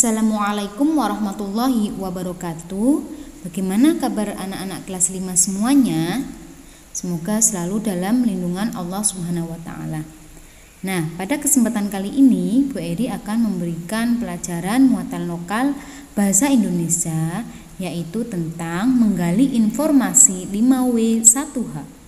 Assalamualaikum warahmatullahi wabarakatuh. Bagaimana kabar anak-anak kelas 5 semuanya? Semoga selalu dalam lindungan Allah Subhanahu wa taala. Nah, pada kesempatan kali ini Bu Eri akan memberikan pelajaran muatan lokal bahasa Indonesia, yaitu tentang menggali informasi 5W1H.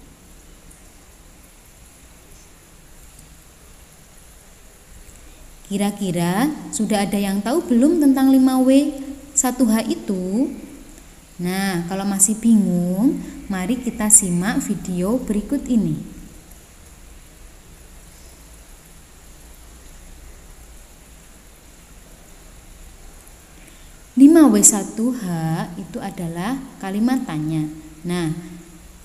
Kira-kira sudah ada yang tahu belum tentang 5W1H itu? Nah, kalau masih bingung, mari kita simak video berikut ini. Lima W1H itu adalah kalimat tanya. Nah,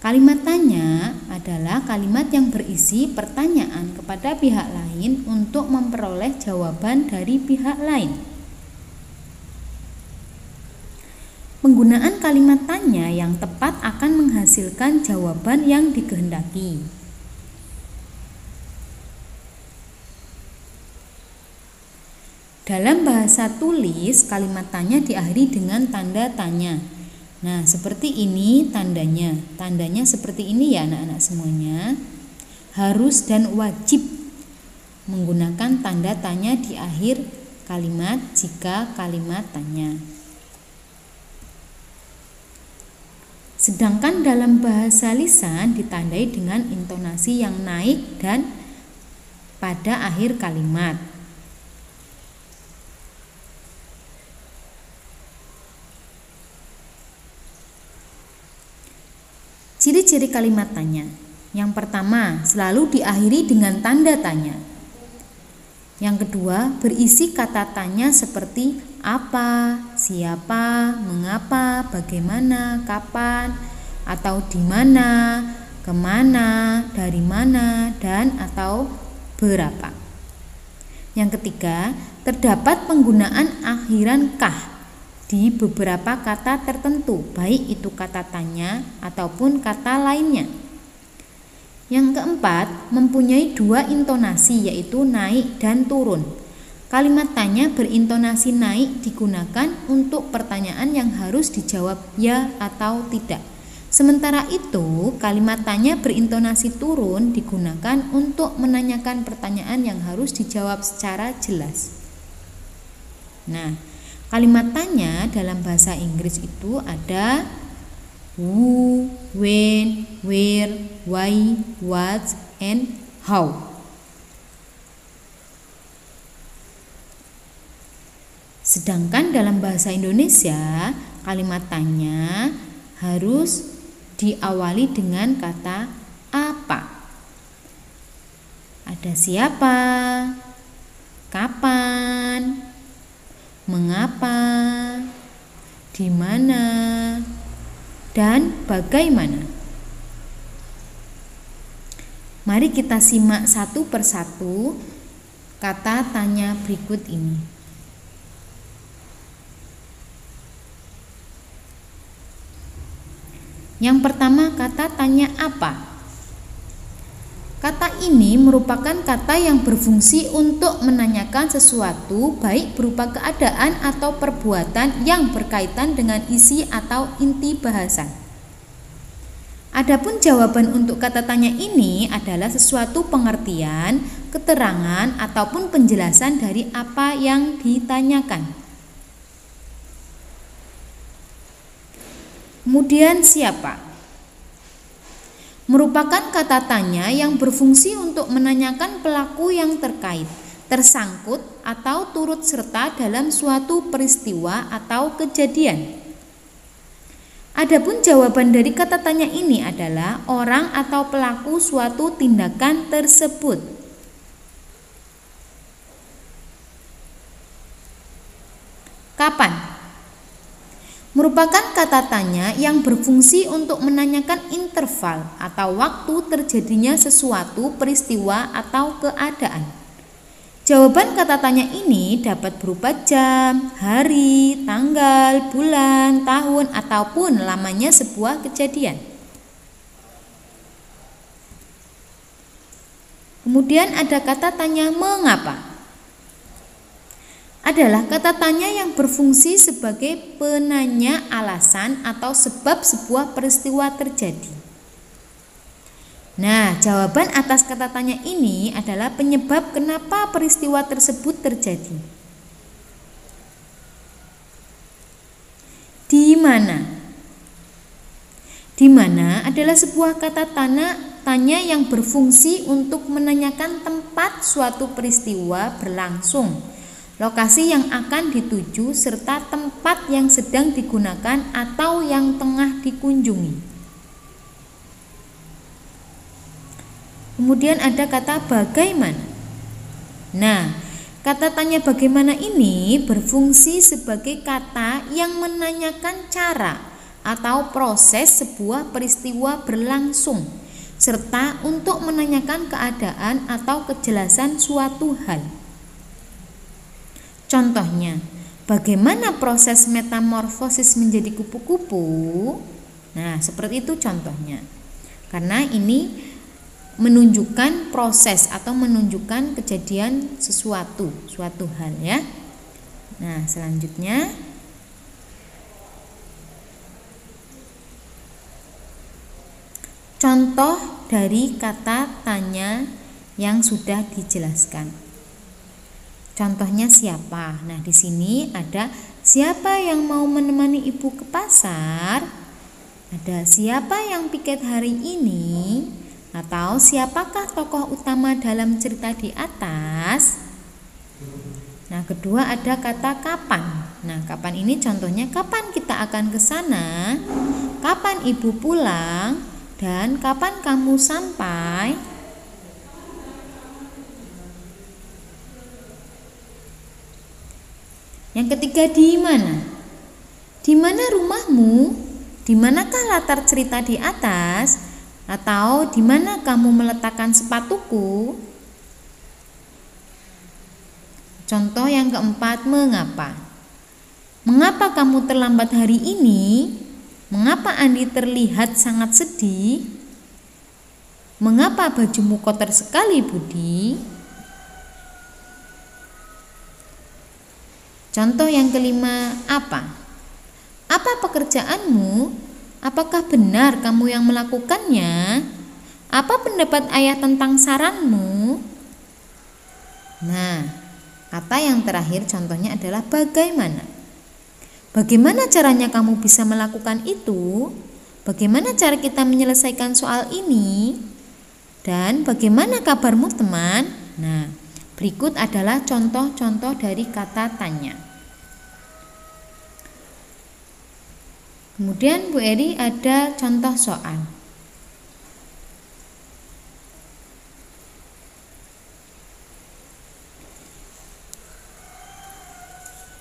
kalimat tanya adalah kalimat yang berisi pertanyaan kepada pihak lain untuk memperoleh jawaban dari pihak lain. Penggunaan kalimat tanya yang tepat akan menghasilkan jawaban yang dikehendaki. Dalam bahasa tulis, kalimat tanya diakhiri dengan tanda tanya. Nah, seperti ini tandanya. Tandanya seperti ini ya anak-anak semuanya. Harus dan wajib menggunakan tanda tanya di akhir kalimat jika kalimat tanya. Sedangkan dalam bahasa lisan ditandai dengan intonasi yang naik dan pada akhir kalimat. Ciri-ciri kalimat tanya. Yang pertama, selalu diakhiri dengan tanda tanya. Yang kedua, berisi kata tanya seperti apa, siapa, mengapa, bagaimana, kapan, atau di mana, kemana, dari mana, dan atau berapa. Yang ketiga, terdapat penggunaan akhiran kah di beberapa kata tertentu, baik itu kata tanya ataupun kata lainnya. Yang keempat, mempunyai dua intonasi, yaitu naik dan turun. Kalimat tanya berintonasi naik digunakan untuk pertanyaan yang harus dijawab ya atau tidak. Sementara itu, kalimat tanya berintonasi turun digunakan untuk menanyakan pertanyaan yang harus dijawab secara jelas. Nah, kalimat tanya dalam bahasa Inggris itu ada who, when, where, why, what, and how. Sedangkan dalam bahasa Indonesia, kalimat tanya harus diawali dengan kata apa. Ada siapa, kapan, mengapa, di mana, dan bagaimana. Mari kita simak satu persatu kata tanya berikut ini. Yang pertama, kata tanya apa. Kata ini merupakan kata yang berfungsi untuk menanyakan sesuatu, baik berupa keadaan atau perbuatan yang berkaitan dengan isi atau inti bahasan. Adapun jawaban untuk kata tanya ini adalah sesuatu pengertian, keterangan, ataupun penjelasan dari apa yang ditanyakan. Kemudian siapa? Merupakan kata tanya yang berfungsi untuk menanyakan pelaku yang terkait, tersangkut, atau turut serta dalam suatu peristiwa atau kejadian. Adapun jawaban dari kata tanya ini adalah orang atau pelaku suatu tindakan tersebut. Kapan? Merupakan kata tanya yang berfungsi untuk menanyakan interval atau waktu terjadinya sesuatu peristiwa atau keadaan. Jawaban kata tanya ini dapat berupa jam, hari, tanggal, bulan, tahun, ataupun lamanya sebuah kejadian. Kemudian ada kata tanya mengapa. adalah kata tanya yang berfungsi sebagai penanya alasan atau sebab sebuah peristiwa terjadi. Nah, jawaban atas kata tanya ini adalah penyebab kenapa peristiwa tersebut terjadi. Di mana? Di mana adalah sebuah kata tanya yang berfungsi untuk menanyakan tempat suatu peristiwa berlangsung, lokasi yang akan dituju, serta tempat yang sedang digunakan atau yang tengah dikunjungi. Kemudian ada kata bagaimana. Nah, kata tanya bagaimana ini berfungsi sebagai kata yang menanyakan cara atau proses sebuah peristiwa berlangsung, serta untuk menanyakan keadaan atau kejelasan suatu hal. Contohnya, bagaimana proses metamorfosis menjadi kupu-kupu? Nah, seperti itu contohnya. Karena ini menunjukkan proses atau menunjukkan kejadian suatu hal ya. Nah, selanjutnya contoh dari kata tanya yang sudah dijelaskan. Contohnya siapa? Nah, di sini ada siapa yang mau menemani ibu ke pasar? Ada siapa yang piket hari ini? Atau siapakah tokoh utama dalam cerita di atas? Nah, kedua ada kata kapan. Nah, kapan ini contohnya kapan kita akan ke sana? Kapan ibu pulang? Dan kapan kamu sampai? Yang ketiga di mana? Di mana rumahmu? Di manakah latar cerita di atas? Atau di mana kamu meletakkan sepatuku? Contoh yang keempat, mengapa? Mengapa kamu terlambat hari ini? Mengapa Andi terlihat sangat sedih? Mengapa bajumu kotor sekali, Budi? Contoh yang kelima, apa? Apa pekerjaanmu? Apakah benar kamu yang melakukannya? Apa pendapat ayah tentang saranmu? Nah, kata yang terakhir contohnya adalah bagaimana. Bagaimana caranya kamu bisa melakukan itu? Bagaimana cara kita menyelesaikan soal ini? Dan bagaimana kabarmu, teman? Nah, berikut adalah contoh-contoh dari kata tanya. Kemudian Bu Eri ada contoh soal.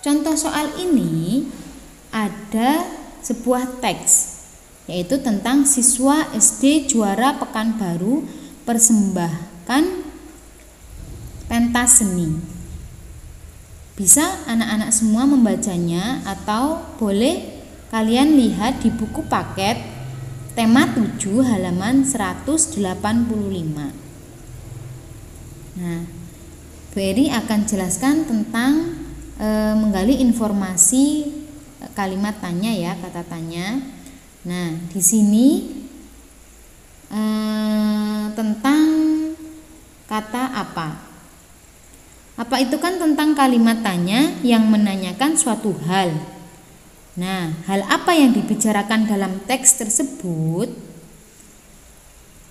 Contoh soal ini ada sebuah teks, yaitu tentang siswa SD juara Pekanbaru persembahkan pentas seni. Bisa anak-anak semua membacanya atau boleh kalian lihat di buku paket tema 7 halaman 185. Nah, Bu Eri akan jelaskan tentang menggali informasi kalimat tanya ya, kata tanya. Nah, di sini tentang kata apa. Apa itu kan tentang kalimat tanya yang menanyakan suatu hal. Nah, hal apa yang dibicarakan dalam teks tersebut?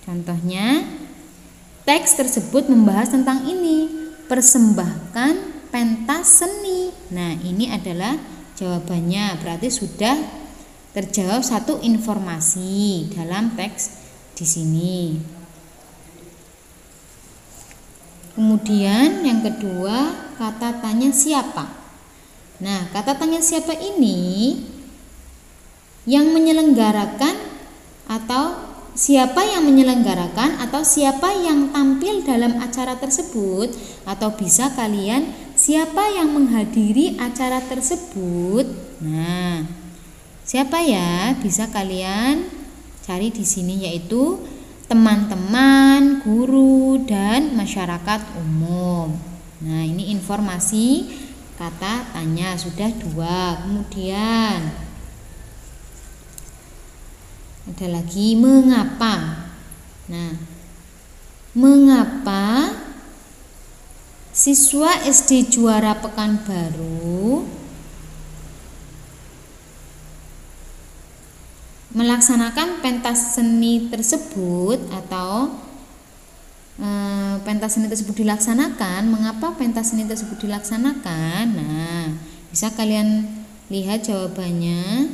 Contohnya, teks tersebut membahas tentang ini, persembahkan pentas seni. Nah, ini adalah jawabannya, berarti sudah terjawab satu informasi dalam teks di sini. Kemudian yang kedua, kata tanya siapa. Nah, kata tanya siapa ini yang menyelenggarakan atau siapa yang menyelenggarakan atau siapa yang tampil dalam acara tersebut, atau bisa kalian siapa yang menghadiri acara tersebut. Nah, siapa ya? Bisa kalian cari di sini, yaitu teman-teman, guru, dan masyarakat umum. Nah, ini informasi kata tanya, sudah 2. Kemudian ada lagi mengapa. Nah, mengapa siswa SD Juara Pekanbaru melaksanakan pentas seni tersebut atau pentas seni tersebut dilaksanakan? Mengapa pentas seni tersebut dilaksanakan? Nah, bisa kalian lihat jawabannya,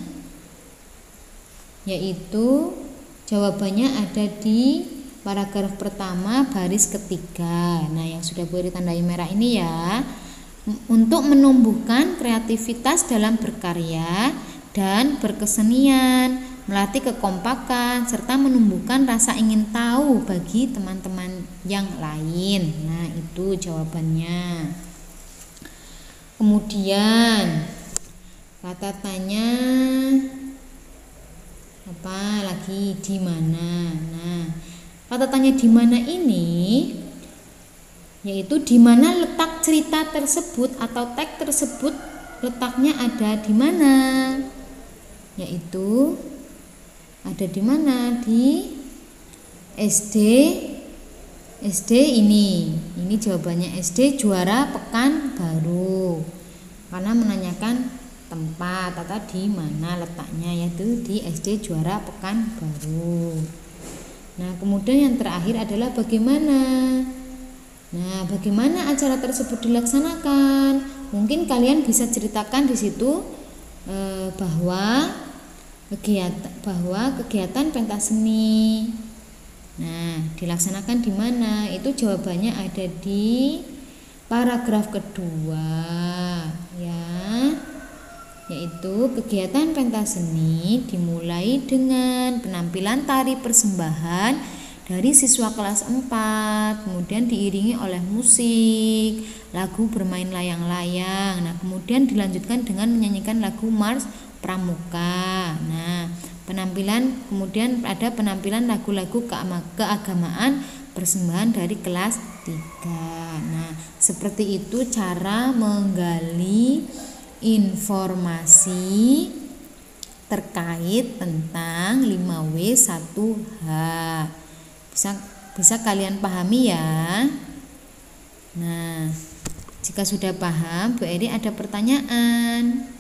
yaitu jawabannya ada di paragraf pertama baris ketiga. Nah, yang sudah boleh ditandai merah ini ya, untuk menumbuhkan kreativitas dalam berkarya dan berkesenian, melatih kekompakan, serta menumbuhkan rasa ingin tahu bagi teman-teman yang lain. Nah, itu jawabannya. Kemudian kata tanya apa lagi, di mana. Nah, kata tanya di mana ini yaitu di mana letak cerita tersebut atau teks tersebut letaknya ada di mana? Yaitu ada di mana? Di SD ini. Ini jawabannya SD Juara Pekanbaru. Karena menanyakan tempat atau di mana letaknya, yaitu di SD Juara Pekanbaru. Nah, kemudian yang terakhir adalah bagaimana. Nah, bagaimana acara tersebut dilaksanakan? Mungkin kalian bisa ceritakan di situ bahwa kegiatan pentas seni, nah, dilaksanakan di mana? Itu jawabannya ada di paragraf kedua ya, yaitu kegiatan pentas seni dimulai dengan penampilan tari persembahan dari siswa kelas 4, kemudian diiringi oleh musik, lagu bermain layang-layang. Nah, kemudian dilanjutkan dengan menyanyikan lagu Mars Pramuka. Nah, kemudian ada penampilan lagu-lagu keagamaan persembahan dari kelas 3. Nah, seperti itu cara menggali informasi terkait tentang 5W1H. Bisa kalian pahami ya. Nah, jika sudah paham, Bu Eri ada pertanyaan.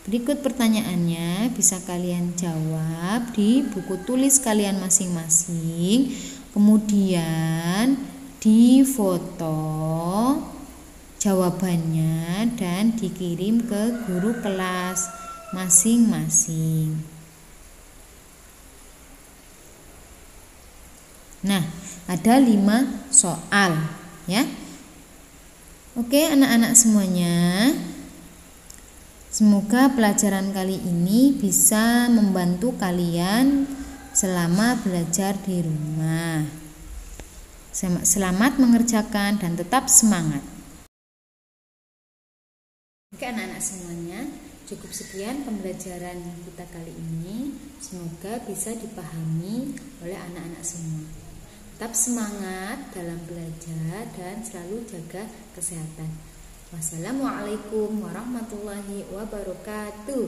Berikut pertanyaannya, bisa kalian jawab di buku tulis kalian masing-masing. Kemudian difoto jawabannya dan dikirim ke guru kelas masing-masing. Nah, ada 5 soal ya. Oke, anak-anak semuanya. Semoga pelajaran kali ini bisa membantu kalian selama belajar di rumah. Selamat mengerjakan dan tetap semangat. Oke, anak-anak semuanya, cukup sekian pembelajaran kita kali ini. Semoga bisa dipahami oleh anak-anak semua. Tetap semangat dalam belajar dan selalu jaga kesehatan. Wassalamualaikum warahmatullahi wabarakatuh.